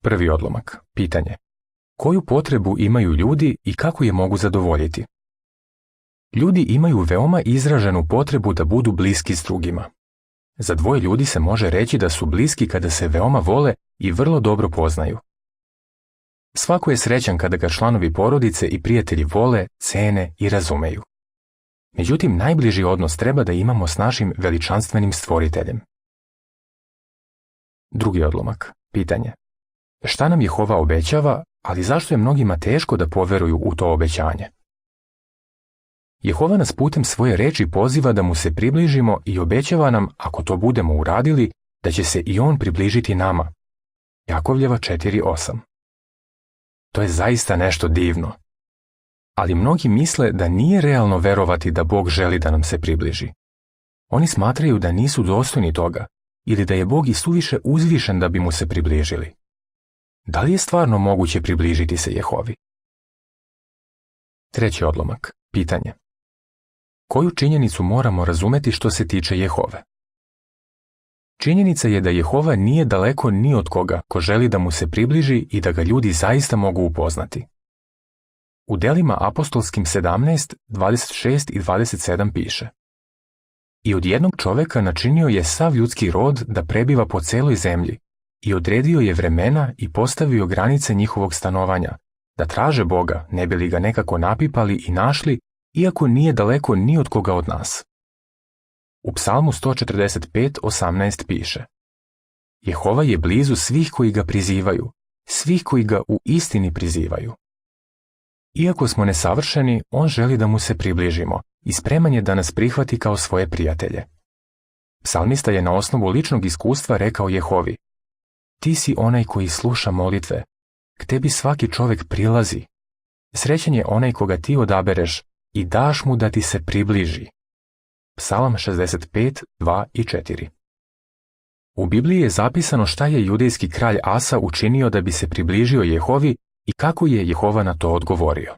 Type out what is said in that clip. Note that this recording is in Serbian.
Prvi odlomak. Pitanje. Koju potrebu imaju ljudi i kako je mogu zadovoljiti? Ljudi imaju veoma izraženu potrebu da budu bliski s drugima. Za dvoje ljudi se može reći da su bliski kada se veoma vole i vrlo dobro poznaju. Svako je srećan kada ga članovi porodice i prijatelji vole, cene i razumeju. Međutim, najbliži odnos treba da imamo s našim veličanstvenim stvoriteljem. Drugi odlomak. Pitanje. Šta nam Jehova obećava, ali zašto je mnogima teško da poveruju u to obećanje? Jehova nas putem svoje reči poziva da mu se približimo i obećava nam, ako to budemo uradili, da će se i on približiti nama. Jakovljeva 4:8. To je zaista nešto divno. Ali mnogi misle da nije realno verovati da Bog želi da nam se približi. Oni smatraju da nisu dostojni toga ili da je Bog i suviše uzvišen da bi mu se približili. Da li je stvarno moguće približiti se Jehovi? Treći odlomak. Pitanje. Koju činjenicu moramo razumeti što se tiče Jehove? Činjenica je da Jehova nije daleko ni od koga ko želi da mu se približi i da ga ljudi zaista mogu upoznati. U Delima apostolskim 17, 26 i 27 piše: I od jednog čoveka načinio je sav ljudski rod da prebiva po celoj zemlji i odredio je vremena i postavio granice njihovog stanovanja, da traže Boga, ne bi li ga nekako napipali i našli, iako nije daleko ni od koga od nas. U Psalmu 145:18 piše: Jehova je blizu svih koji ga prizivaju, svih koji ga u istini prizivaju. Iako smo nesavršeni, on želi da mu se približimo i spreman je da nas prihvati kao svoje prijatelje. Psalmista je na osnovu ličnog iskustva rekao Jehovi: Ti si onaj koji sluša molitve, k tebi svaki čovek prilazi. Srećan je onaj koga ti odabereš i daš mu da ti se približi. Psalam 65:2 i 4. U Bibliji je zapisano šta je judejski kralj Asa učinio da bi se približio Jehovi i kako je Jehova na to odgovorio.